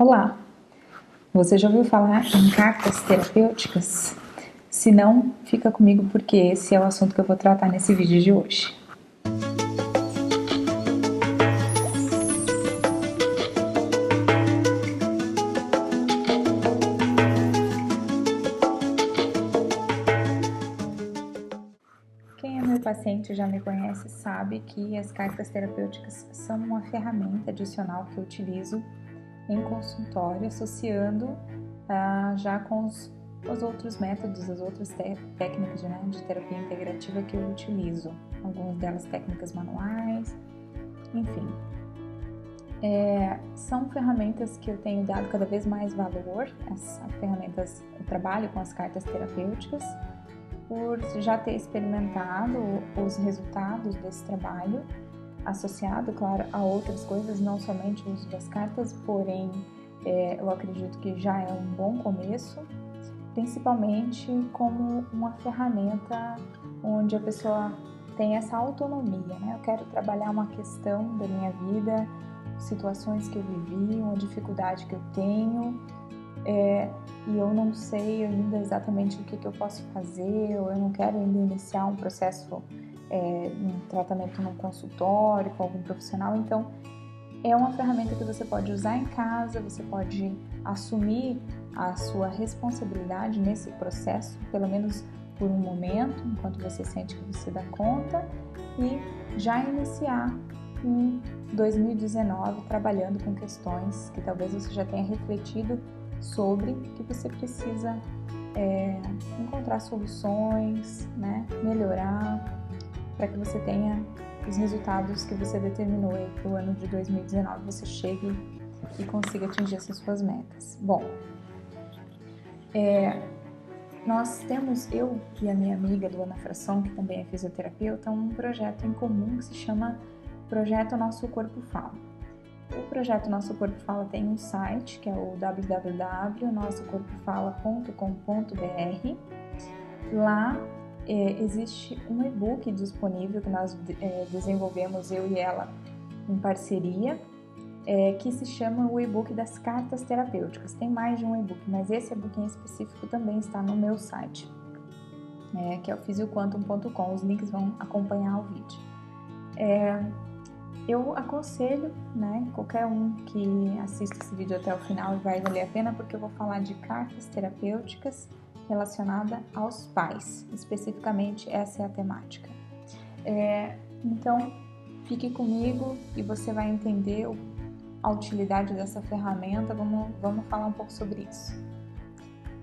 Olá! Você já ouviu falar em cartas terapêuticas? Se não, fica comigo porque esse é o assunto que eu vou tratar nesse vídeo de hoje. Quem é meu paciente já me conhece sabe que as cartas terapêuticas são uma ferramenta adicional que eu utilizo em consultório, associando já com os outros métodos, as outras técnicas de terapia integrativa que eu utilizo. Algumas delas técnicas manuais, enfim. São ferramentas que eu tenho dado cada vez mais valor. As ferramentas, eu trabalho com as cartas terapêuticas, por já ter experimentado os resultados desse trabalho, associado, claro, a outras coisas, não somente o uso das cartas, porém eu acredito que já é um bom começo, principalmente como uma ferramenta onde a pessoa tem essa autonomia, né? Eu quero trabalhar uma questão da minha vida, situações que eu vivi, uma dificuldade que eu tenho, e eu não sei ainda exatamente o que eu posso fazer, ou eu não quero ainda iniciar um processo, um tratamento no consultório com algum profissional. Então, é uma ferramenta que você pode usar em casa, você pode assumir a sua responsabilidade nesse processo, pelo menos por um momento, enquanto você sente que você dá conta, e já iniciar em 2019 trabalhando com questões que talvez você já tenha refletido sobre, que você precisa encontrar soluções, né? Melhorar, para que você tenha os resultados que você determinou aí para o ano de 2019, você chegue e consiga atingir essas suas metas. Bom, nós temos, eu e a minha amiga Luana Frasson, que também é fisioterapeuta, um projeto em comum que se chama Projeto Nosso Corpo Fala. O projeto Nosso Corpo Fala tem um site, que é o www.nossocorpofala.com.br. Lá existe um e-book disponível que nós desenvolvemos, eu e ela, em parceria, que se chama o e-book das cartas terapêuticas. Tem mais de um e-book, mas esse e-book em específico também está no meu site, que é o fisioquantum.com. Os links vão acompanhar o vídeo. Eu aconselho, né, qualquer um que assista esse vídeo até o final, vai valer a pena, porque eu vou falar de cartas terapêuticas relacionadas aos pais. Especificamente, essa é a temática. Então, fique comigo e você vai entender a utilidade dessa ferramenta. Vamos falar um pouco sobre isso.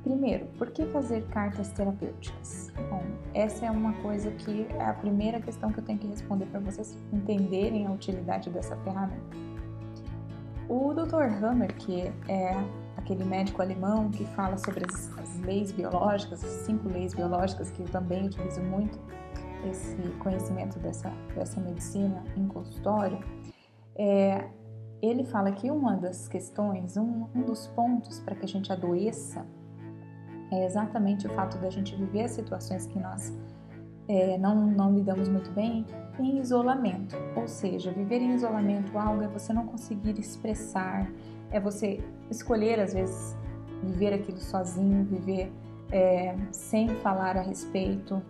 Primeiro, por que fazer cartas terapêuticas? Bom, essa é uma coisa que é a primeira questão que eu tenho que responder para vocês entenderem a utilidade dessa ferramenta. O Dr. Hammer, que é aquele médico alemão que fala sobre as leis biológicas, as 5 leis biológicas, que eu também utilizo muito esse conhecimento dessa medicina em consultório, ele fala que uma das questões, um dos pontos para que a gente adoeça é exatamente o fato da gente viver as situações que nós não lidamos muito bem em isolamento. Ou seja, viver em isolamento, algo é você não conseguir expressar, é você escolher às vezes viver aquilo sozinho, viver sem falar a respeito,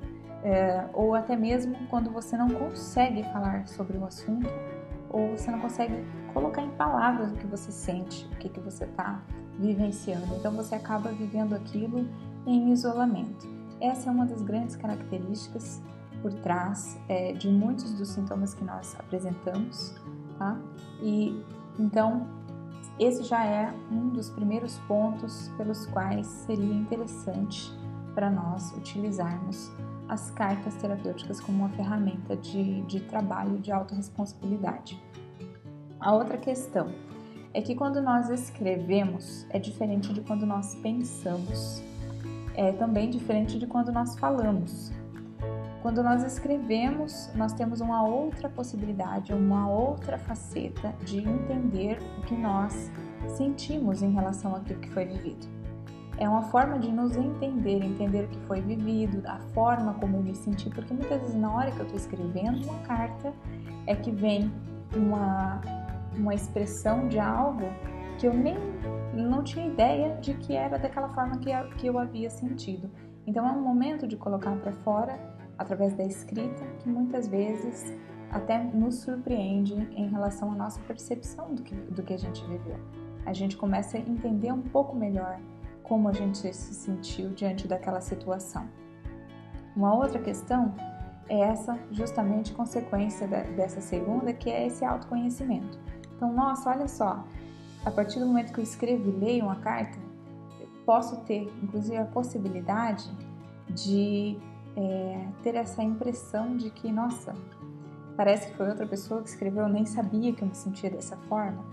ou até mesmo quando você não consegue falar sobre o assunto, ou você não consegue colocar em palavras o que você sente, o que você está vivenciando. Então você acaba vivendo aquilo em isolamento. Essa é uma das grandes características por trás de muitos dos sintomas que nós apresentamos, tá? E então esse já é um dos primeiros pontos pelos quais seria interessante para nós utilizarmos as cartas terapêuticas como uma ferramenta de trabalho de autorresponsabilidade. A outra questão é que quando nós escrevemos é diferente de quando nós pensamos, é também diferente de quando nós falamos. Quando nós escrevemos, nós temos uma outra possibilidade, uma outra faceta de entender o que nós sentimos em relação àquilo que foi vivido. É uma forma de nos entender o que foi vivido, a forma como eu me senti, porque muitas vezes na hora que eu estou escrevendo uma carta é que vem uma expressão de algo que eu nem não tinha ideia de que era daquela forma que eu havia sentido. Então é um momento de colocar para fora, através da escrita, que muitas vezes até nos surpreende em relação à nossa percepção do que a gente viveu. A gente começa a entender um pouco melhor como a gente se sentiu diante daquela situação. Uma outra questão é essa justamente consequência dessa segunda, que é esse autoconhecimento. Então, nossa, olha só, a partir do momento que eu escrevo e leio uma carta, eu posso ter, inclusive, a possibilidade de ter essa impressão de que, nossa, parece que foi outra pessoa que escreveu, eu nem sabia que eu me sentia dessa forma.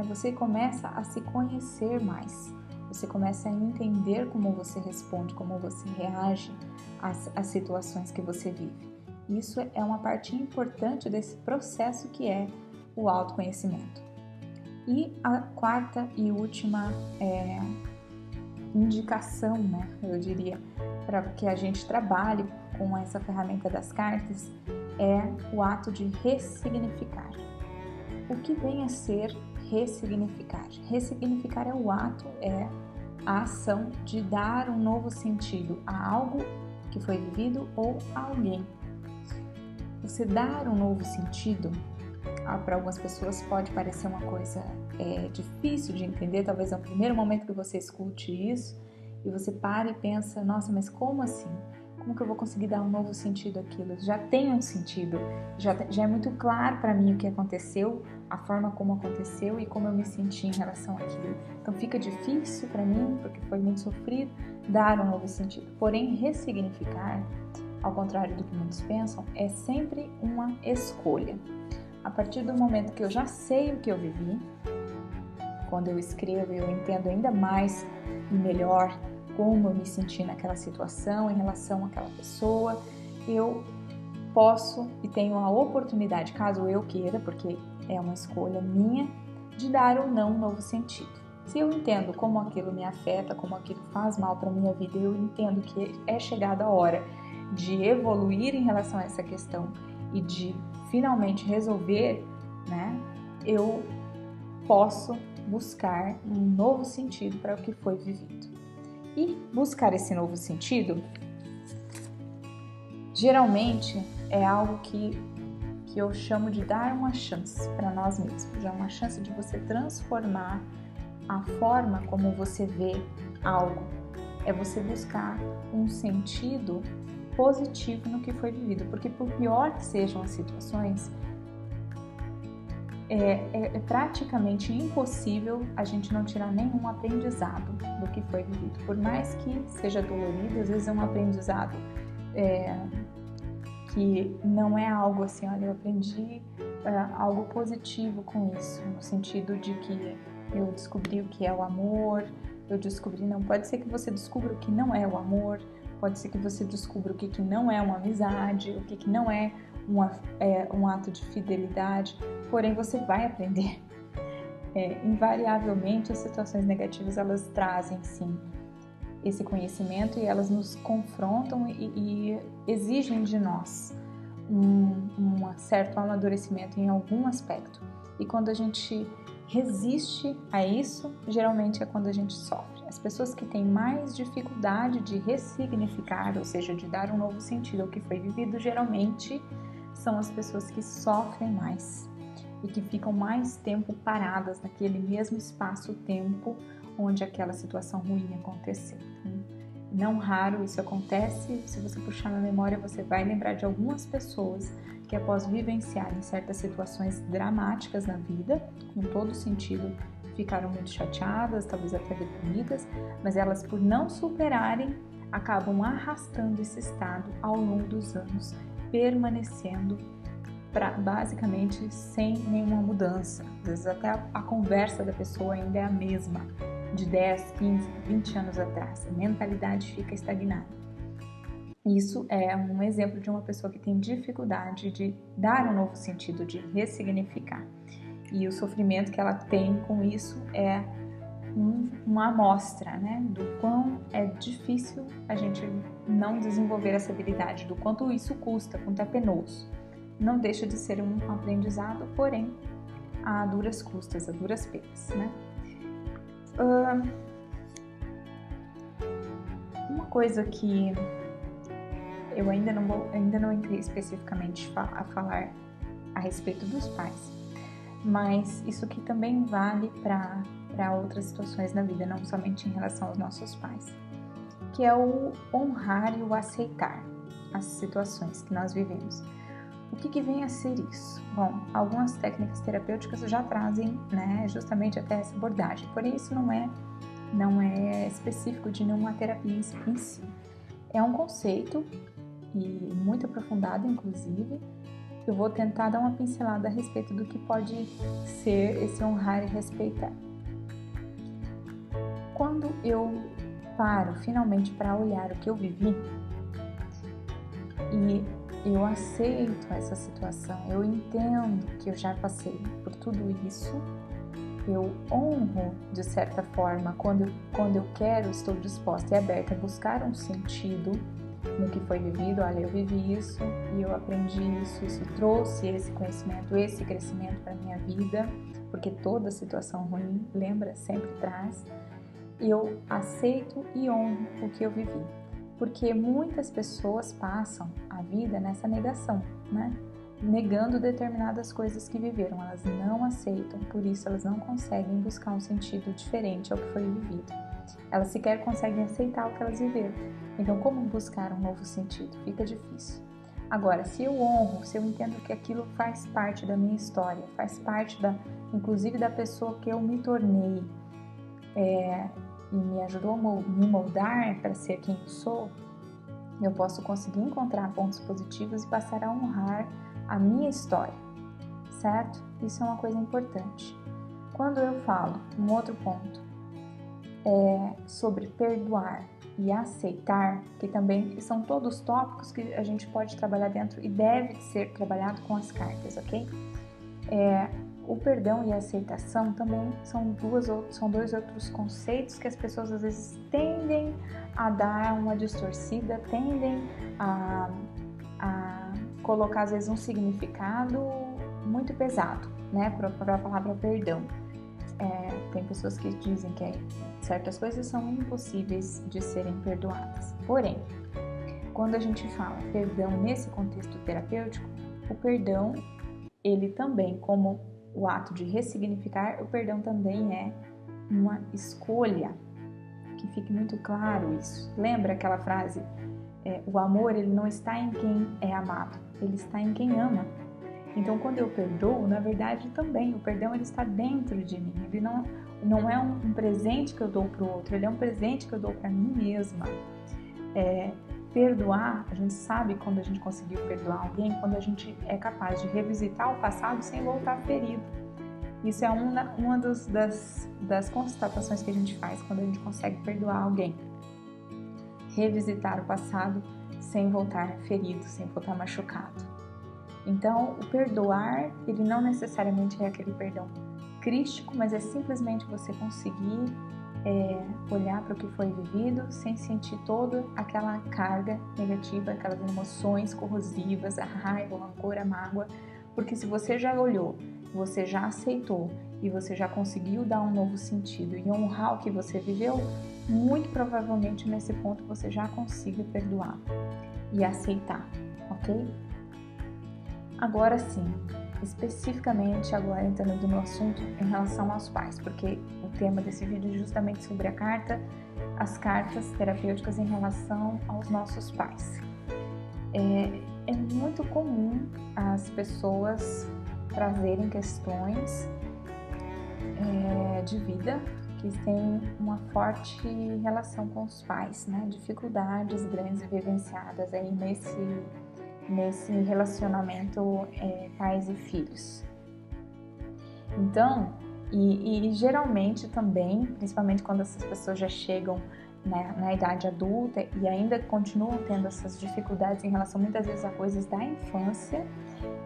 Você começa a se conhecer mais, você começa a entender como você responde, como você reage às situações que você vive. Isso é uma parte importante desse processo que é o autoconhecimento. E a quarta e última indicação, eu diria, para que a gente trabalhe com essa ferramenta das cartas é o ato de ressignificar. O que vem a ser ressignificar? Ressignificar é o ato, é a ação de dar um novo sentido a algo que foi vivido ou a alguém. Você dar um novo sentido, para algumas pessoas pode parecer uma coisa difícil de entender, talvez é o primeiro momento que você escute isso e você para e pensa, nossa, mas como assim? Como que eu vou conseguir dar um novo sentido àquilo? Já tem um sentido, já é muito claro para mim o que aconteceu, a forma como aconteceu e como eu me senti em relação àquilo. Então fica difícil para mim, porque foi muito sofrido, dar um novo sentido. Porém, ressignificar, ao contrário do que muitos pensam, é sempre uma escolha. A partir do momento que eu já sei o que eu vivi, quando eu escrevo, eu entendo ainda mais e melhor como eu me senti naquela situação, em relação àquela pessoa, eu posso e tenho a oportunidade, caso eu queira, porque é uma escolha minha, de dar ou não um novo sentido. Se eu entendo como aquilo me afeta, como aquilo faz mal para a minha vida, eu entendo que é chegada a hora de evoluir em relação a essa questão e de finalmente resolver, eu posso buscar um novo sentido para o que foi vivido. E buscar esse novo sentido, geralmente é algo que eu chamo de dar uma chance para nós mesmos. Já uma chance de você transformar a forma como você vê algo. É você buscar um sentido positivo no que foi vivido. Porque por pior que sejam as situações, é praticamente impossível a gente não tirar nenhum aprendizado do que foi vivido. Por mais que seja dolorido, às vezes é um aprendizado que não é algo assim, olha, eu aprendi algo positivo com isso, no sentido de que eu descobri o que é o amor, eu descobri, não, pode ser que você descubra o que não é o amor, pode ser que você descubra o que não é uma amizade, o que não é um ato de fidelidade, porém você vai aprender. Invariavelmente as situações negativas elas trazem sim esse conhecimento e elas nos confrontam e exigem de nós um certo amadurecimento em algum aspecto. E quando a gente resiste a isso, geralmente é quando a gente sofre. As pessoas que têm mais dificuldade de ressignificar, ou seja, de dar um novo sentido ao que foi vivido, geralmente são as pessoas que sofrem mais e que ficam mais tempo paradas naquele mesmo espaço-tempo onde aquela situação ruim aconteceu. Não raro isso acontece, se você puxar na memória você vai lembrar de algumas pessoas que após vivenciarem certas situações dramáticas na vida, com todo sentido, ficaram muito chateadas, talvez até deprimidas, mas elas por não superarem, acabam arrastando esse estado ao longo dos anos, permanecendo basicamente sem nenhuma mudança. Às vezes até a conversa da pessoa ainda é a mesma, de 10, 15, 20 anos atrás. A mentalidade fica estagnada. Isso é um exemplo de uma pessoa que tem dificuldade de dar um novo sentido, de ressignificar. E o sofrimento que ela tem com isso é uma amostra, do quão é difícil a gente não desenvolver essa habilidade, do quanto isso custa, quanto é penoso. Não deixa de ser um aprendizado, porém, a duras custas, a duras penas, Uma coisa que eu ainda não entrei especificamente a falar a respeito dos pais, mas isso aqui também vale para outras situações na vida, não somente em relação aos nossos pais, que é o honrar e o aceitar as situações que nós vivemos. O que vem a ser isso? Bom, algumas técnicas terapêuticas já trazem, né, justamente até essa abordagem, porém isso não é específico de nenhuma terapia em si. É um conceito, e muito aprofundado inclusive. Eu vou tentar dar uma pincelada a respeito do que pode ser esse honrar e respeitar. Quando eu paro finalmente para olhar o que eu vivi e eu aceito essa situação, eu entendo que eu já passei por tudo isso, eu honro de certa forma quando eu quero, estou disposta e aberta a buscar um sentido no que foi vivido. Olha, eu vivi isso e eu aprendi isso trouxe esse conhecimento, esse crescimento para minha vida, porque toda situação ruim, lembra, sempre traz. Eu aceito e honro o que eu vivi, porque muitas pessoas passam a vida nessa negação, né? Negando determinadas coisas que viveram, elas não aceitam, por isso elas não conseguem buscar um sentido diferente ao que foi vivido. Elas sequer conseguem aceitar o que elas viveram. Então, como buscar um novo sentido? Fica difícil. Agora, se eu honro, se eu entendo que aquilo faz parte da minha história, faz parte inclusive da pessoa que eu me tornei, e me ajudou a me moldar para ser quem eu sou, eu posso conseguir encontrar pontos positivos e passar a honrar a minha história, certo? Isso é uma coisa importante. Quando eu falo, um outro ponto, sobre perdoar e aceitar, que também são todos tópicos que a gente pode trabalhar dentro e deve ser trabalhado com as cartas, ok? O perdão e a aceitação também são dois outros conceitos que as pessoas às vezes tendem a dar uma distorcida, tendem a colocar às vezes um significado muito pesado, né, para a palavra perdão. Tem pessoas que dizem que certas coisas são impossíveis de serem perdoadas. Porém, quando a gente fala perdão nesse contexto terapêutico, o perdão, ele também, como o ato de ressignificar, o perdão também é uma escolha, que fique muito claro isso. Lembra aquela frase, o amor ele não está em quem é amado, ele está em quem ama. Então, quando eu perdoo, na verdade também, o perdão ele está dentro de mim, ele não é um presente que eu dou para o outro, ele é um presente que eu dou para mim mesma. Perdoar, a gente sabe quando a gente conseguiu perdoar alguém, quando a gente é capaz de revisitar o passado sem voltar ferido. Isso é uma das constatações que a gente faz quando a gente consegue perdoar alguém. Revisitar o passado sem voltar ferido, sem voltar machucado. Então, o perdoar, ele não necessariamente é aquele perdão crístico, mas é simplesmente você conseguir olhar para o que foi vivido sem sentir toda aquela carga negativa, aquelas emoções corrosivas, a raiva, o rancor, a mágoa, porque se você já olhou, você já aceitou e você já conseguiu dar um novo sentido e honrar o que você viveu, muito provavelmente nesse ponto você já consiga perdoar e aceitar, ok? Agora sim, especificamente agora entrando no assunto em relação aos pais, porque o tema desse vídeo é justamente sobre as cartas terapêuticas em relação aos nossos pais. É muito comum as pessoas trazerem questões de vida que têm uma forte relação com os pais, né? Dificuldades grandes vivenciadas aí nesse relacionamento pais e filhos. Então, e geralmente também, principalmente quando essas pessoas já chegam na idade adulta e ainda continuam tendo essas dificuldades em relação muitas vezes a coisas da infância,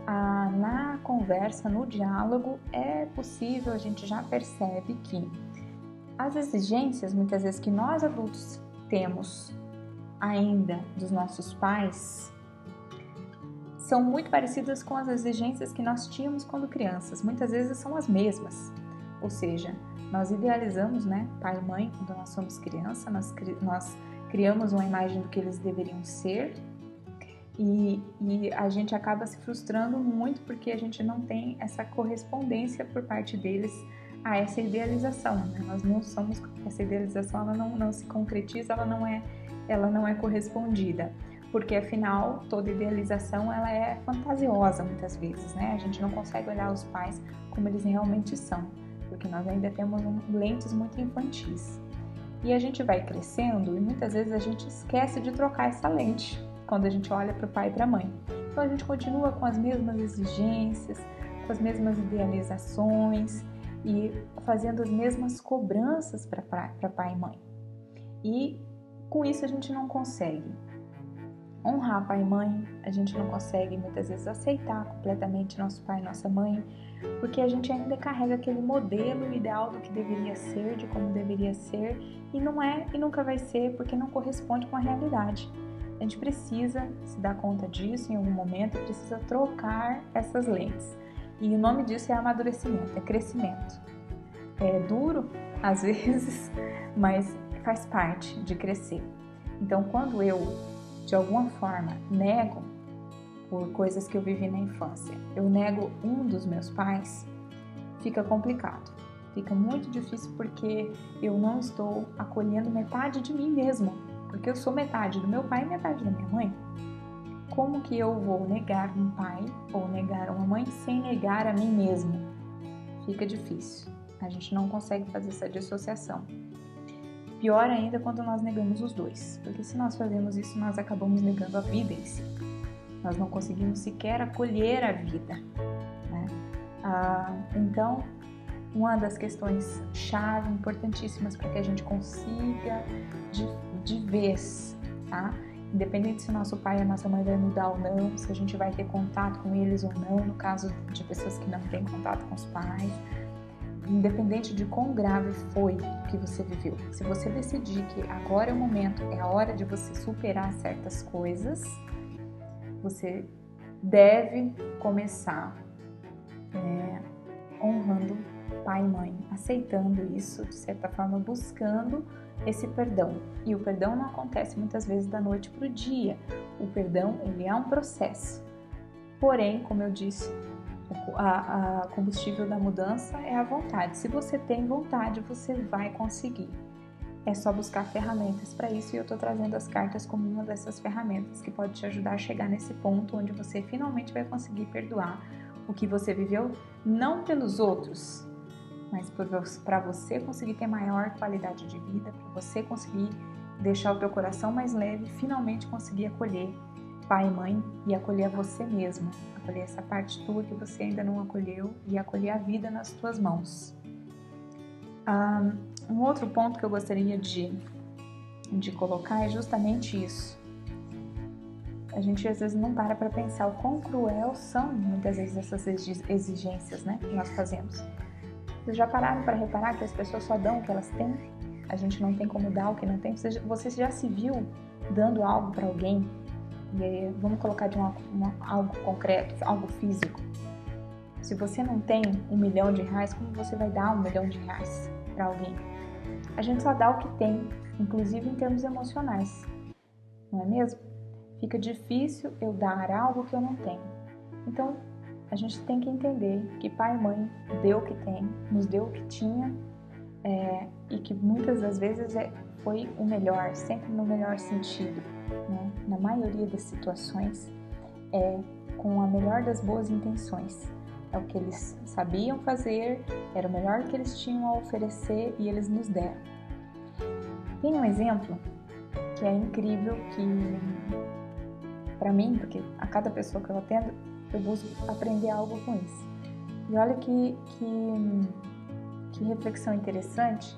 na conversa, no diálogo, é possível, a gente já percebe que as exigências muitas vezes que nós adultos temos ainda dos nossos pais são muito parecidas com as exigências que nós tínhamos quando crianças, muitas vezes são as mesmas, ou seja, Nós idealizamos, né, pai e mãe quando nós somos criança, nós criamos uma imagem do que eles deveriam ser e a gente acaba se frustrando muito porque a gente não tem essa correspondência por parte deles a essa idealização, né? Nós não somos, essa idealização ela não se concretiza, ela não é correspondida, porque afinal toda idealização ela é fantasiosa muitas vezes, né? A gente não consegue olhar os pais como eles realmente são, porque nós ainda temos lentes muito infantis. E a gente vai crescendo e muitas vezes a gente esquece de trocar essa lente quando a gente olha para o pai e para a mãe. Então a gente continua com as mesmas exigências, com as mesmas idealizações e fazendo as mesmas cobranças para pai e mãe. E com isso a gente não consegue honrar pai e mãe, a gente não consegue muitas vezes aceitar completamente nosso pai e nossa mãe, porque a gente ainda carrega aquele modelo ideal do que deveria ser, de como deveria ser, e não é e nunca vai ser porque não corresponde com a realidade. A gente precisa se dar conta disso em algum momento, precisa trocar essas lentes. E o nome disso é amadurecimento, é crescimento. É duro, às vezes, mas faz parte de crescer. Então, quando eu, de alguma forma, nego por coisas que eu vivi na infância, eu nego um dos meus pais, fica complicado. Fica muito difícil porque eu não estou acolhendo metade de mim mesma, porque eu sou metade do meu pai e metade da minha mãe. Como que eu vou negar um pai ou negar uma mãe sem negar a mim mesma? Fica difícil. A gente não consegue fazer essa dissociação. Pior ainda quando nós negamos os dois, porque se nós fazemos isso, nós acabamos negando a vida em si. Nós não conseguimos sequer acolher a vida, né? Então, uma das questões chave, importantíssimas para que a gente consiga de vez, tá? Independente se o nosso pai e a nossa mãe vai mudar ou não, se a gente vai ter contato com eles ou não, no caso de pessoas que não têm contato com os pais, independente de quão grave foi o que você viveu. Se você decidir que agora é o momento, é a hora de você superar certas coisas, você deve começar honrando pai e mãe, aceitando isso, de certa forma buscando esse perdão. E o perdão não acontece muitas vezes da noite para o dia. O perdão, ele é um processo. Porém, como eu disse, a combustível da mudança é a vontade. Se você tem vontade, você vai conseguir. É só buscar ferramentas para isso e eu estou trazendo as cartas como uma dessas ferramentas que pode te ajudar a chegar nesse ponto onde você finalmente vai conseguir perdoar o que você viveu, não pelos outros, mas para você conseguir ter maior qualidade de vida, para você conseguir deixar o teu coração mais leve, finalmente conseguir acolher pai e mãe e acolher a você mesmo, acolher essa parte tua que você ainda não acolheu e acolher a vida nas tuas mãos. Um outro ponto que eu gostaria de colocar é justamente isso. A gente às vezes não para pensar o quão cruel são muitas vezes essas exigências, né, que nós fazemos. Vocês já pararam para reparar que as pessoas só dão o que elas têm? A gente não tem como dar o que não tem? Você já se viu dando algo para alguém? E vamos colocar de algo concreto, algo físico. Se você não tem R$1 milhão, como você vai dar R$1 milhão para alguém? A gente só dá o que tem, inclusive em termos emocionais, não é mesmo? Fica difícil eu dar algo que eu não tenho. Então, a gente tem que entender que pai e mãe deu o que tem, nos deu o que tinha, e que muitas das vezes foi o melhor, sempre no melhor sentido, né? Na maioria das situações, com a melhor das boas intenções. É o que eles sabiam fazer, era o melhor que eles tinham a oferecer e eles nos deram. Tem um exemplo que é incrível, que para mim, porque a cada pessoa que eu atendo, eu busco aprender algo com isso. E olha que reflexão interessante,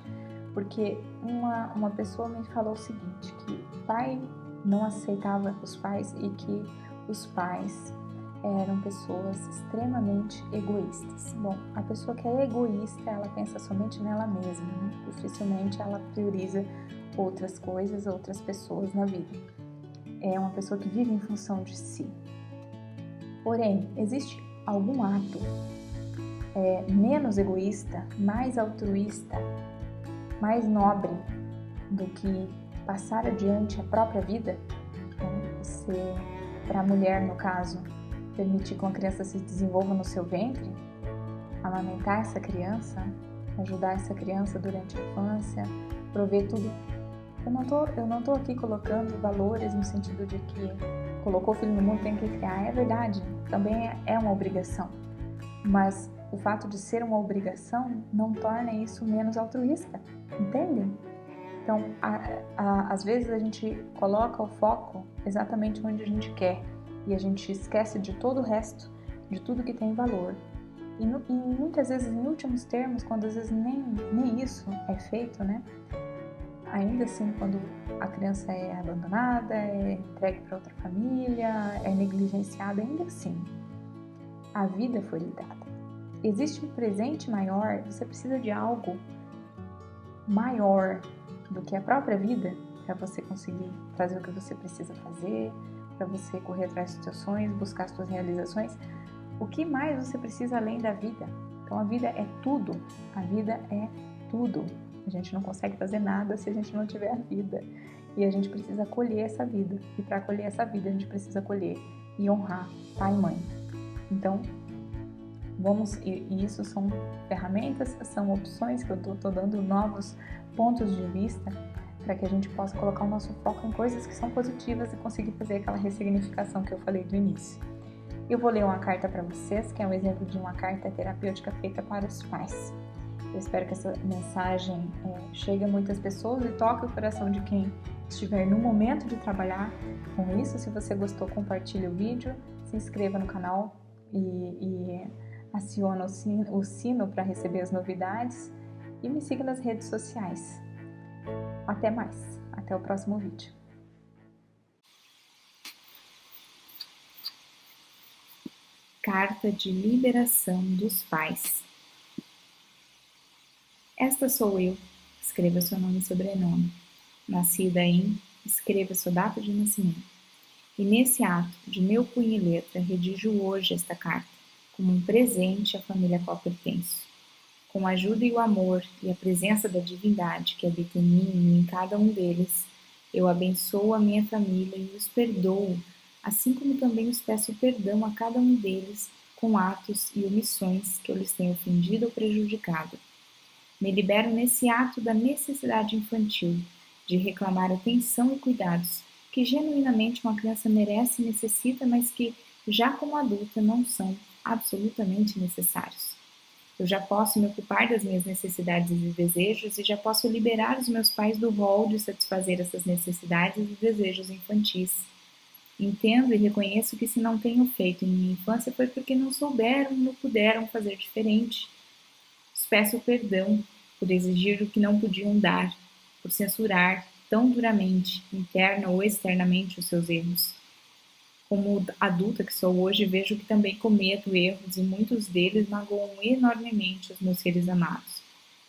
porque uma pessoa me falou o seguinte, que o pai não aceitava os pais e que os pais eram pessoas extremamente egoístas. Bom, a pessoa que é egoísta, ela pensa somente nela mesma, né? Dificilmente ela prioriza outras coisas, outras pessoas na vida. É uma pessoa que vive em função de si. Porém, existe algum ato menos egoísta, mais altruísta, mais nobre do que passar adiante a própria vida, né? Você, para a mulher no caso, permitir que uma criança se desenvolva no seu ventre, amamentar essa criança, ajudar essa criança durante a infância, prover tudo. Eu não tô aqui colocando valores no sentido de que colocou o filho no mundo, tem que criar. É verdade, também é uma obrigação. Mas o fato de ser uma obrigação não torna isso menos altruísta, entende? Então, às vezes a gente coloca o foco exatamente onde a gente quer e a gente esquece de todo o resto, de tudo que tem valor. E muitas vezes, em últimos termos, quando às vezes nem isso é feito, né? Ainda assim, quando a criança é abandonada, é entregue para outra família, é negligenciada, ainda assim, a vida foi lhe dada. Existe um presente maior, você precisa de algo maior do que a própria vida para você conseguir fazer o que você precisa fazer, para você correr atrás dos seus sonhos, buscar as suas realizações. O que mais você precisa além da vida? Então a vida é tudo, a vida é tudo. A gente não consegue fazer nada se a gente não tiver a vida. E a gente precisa colher essa vida. E para colher essa vida, a gente precisa colher e honrar pai e mãe. Então, e isso são ferramentas, são opções que eu estou dando novos pontos de vista para que a gente possa colocar o nosso foco em coisas que são positivas e conseguir fazer aquela ressignificação que eu falei do início. Eu vou ler uma carta para vocês, que é um exemplo de uma carta terapêutica feita para os pais. Eu espero que essa mensagem chegue a muitas pessoas e toque o coração de quem estiver no momento de trabalhar com isso. Se você gostou, compartilhe o vídeo, se inscreva no canal e aciona o sino para receber as novidades e me siga nas redes sociais. Até mais, até o próximo vídeo. Carta de liberação dos pais. Esta sou eu, escreva seu nome e sobrenome. Nascida em, escreva sua data de nascimento. E nesse ato, de meu punho e letra, redijo hoje esta carta, como um presente à família a qual pertenço. Com a ajuda e o amor e a presença da divindade que habita em mim e em cada um deles, eu abençoo a minha família e os perdoo, assim como também os peço perdão a cada um deles com atos e omissões que eu lhes tenho ofendido ou prejudicado. Me libero nesse ato da necessidade infantil, de reclamar atenção e cuidados, que genuinamente uma criança merece e necessita, mas que, já como adulta, não são absolutamente necessários. Eu já posso me ocupar das minhas necessidades e desejos e já posso liberar os meus pais do rol de satisfazer essas necessidades e desejos infantis. Entendo e reconheço que se não tenho feito em minha infância foi porque não souberam e não puderam fazer diferente. Os peço perdão por exigir o que não podiam dar, por censurar tão duramente, interna ou externamente, os seus erros. Como adulta que sou hoje, vejo que também cometo erros e muitos deles magoam enormemente os meus seres amados,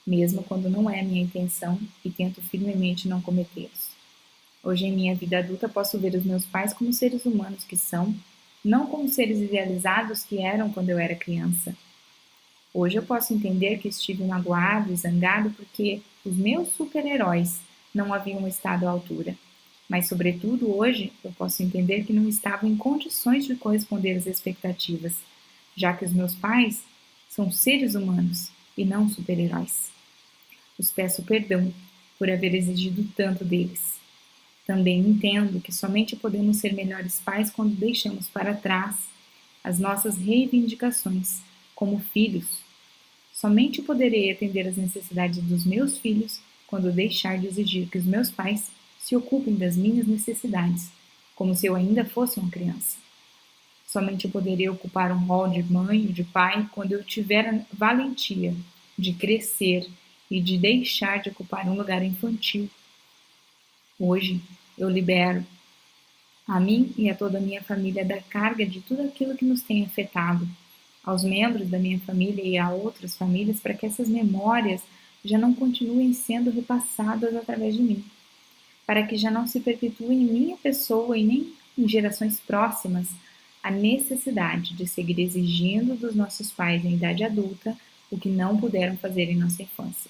mesmo quando não é minha intenção e tento firmemente não cometê-los. Hoje em minha vida adulta posso ver os meus pais como seres humanos que são, não como seres idealizados que eram quando eu era criança. Hoje eu posso entender que estive magoado e zangado porque os meus super-heróis não haviam estado à altura. Mas, sobretudo, hoje eu posso entender que não estavam em condições de corresponder às expectativas, já que os meus pais são seres humanos e não super-heróis. Os peço perdão por haver exigido tanto deles. Também entendo que somente podemos ser melhores pais quando deixamos para trás as nossas reivindicações como filhos. Somente poderei atender às necessidades dos meus filhos quando deixar de exigir que os meus pais se ocupem das minhas necessidades, como se eu ainda fosse uma criança. Somente poderei ocupar um rol de mãe ou de pai quando eu tiver a valentia de crescer e de deixar de ocupar um lugar infantil. Hoje eu libero a mim e a toda a minha família da carga de tudo aquilo que nos tem afetado, aos membros da minha família e a outras famílias, para que essas memórias já não continuem sendo repassadas através de mim, para que já não se perpetuem em minha pessoa e nem em gerações próximas a necessidade de seguir exigindo dos nossos pais em idade adulta o que não puderam fazer em nossa infância.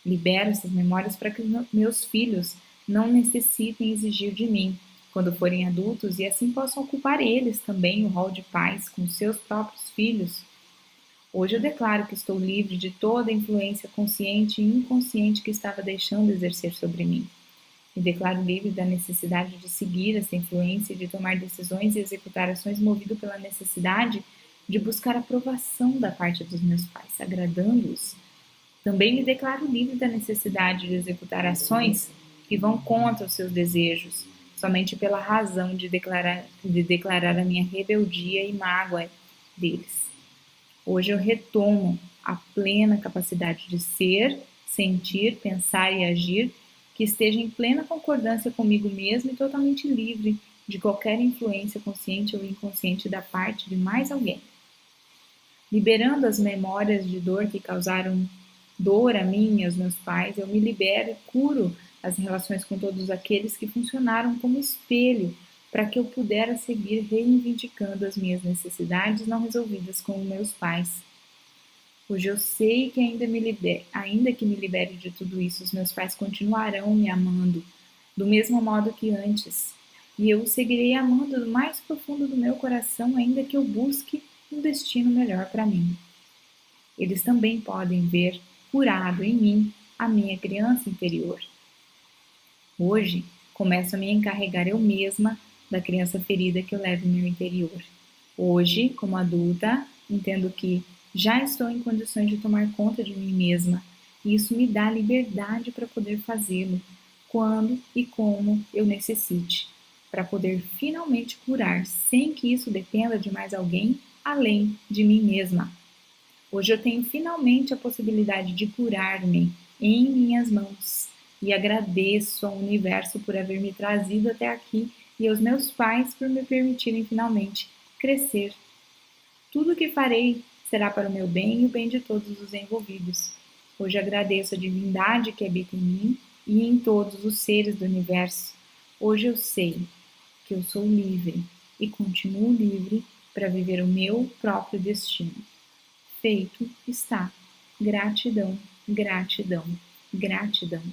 Libero essas memórias para que meus filhos não necessitem exigir de mim quando forem adultos e assim possam ocupar eles também o rol de pais com seus próprios filhos. Hoje eu declaro que estou livre de toda a influência consciente e inconsciente que estava deixando exercer sobre mim. Me declaro livre da necessidade de seguir essa influência e de tomar decisões e executar ações movido pela necessidade de buscar aprovação da parte dos meus pais, agradando-os. Também me declaro livre da necessidade de executar ações que vão contra os seus desejos, somente pela razão de declarar a minha rebeldia e mágoa deles. Hoje eu retomo a plena capacidade de ser, sentir, pensar e agir que esteja em plena concordância comigo mesmo e totalmente livre de qualquer influência consciente ou inconsciente da parte de mais alguém. Liberando as memórias de dor que causaram dor a mim e aos meus pais, eu me libero e curo as relações com todos aqueles que funcionaram como espelho para que eu pudesse seguir reivindicando as minhas necessidades não resolvidas com meus pais. Hoje eu sei que ainda que me libere de tudo isso, os meus pais continuarão me amando do mesmo modo que antes. E eu seguirei amando do mais profundo do meu coração, ainda que eu busque um destino melhor para mim. Eles também podem ver curado em mim a minha criança interior. Hoje, começo a me encarregar eu mesma da criança ferida que eu levo em meu interior. Hoje, como adulta, entendo que já estou em condições de tomar conta de mim mesma e isso me dá liberdade para poder fazê-lo quando e como eu necessite, para poder finalmente curar sem que isso dependa de mais alguém além de mim mesma. Hoje eu tenho finalmente a possibilidade de curar-me em minhas mãos e agradeço ao universo por haver me trazido até aqui e aos meus pais por me permitirem finalmente crescer. Tudo o que farei será para o meu bem e o bem de todos os envolvidos. Hoje agradeço a divindade que habita em mim e em todos os seres do universo. Hoje eu sei que eu sou livre e continuo livre para viver o meu próprio destino. Feito está. Gratidão, gratidão, gratidão.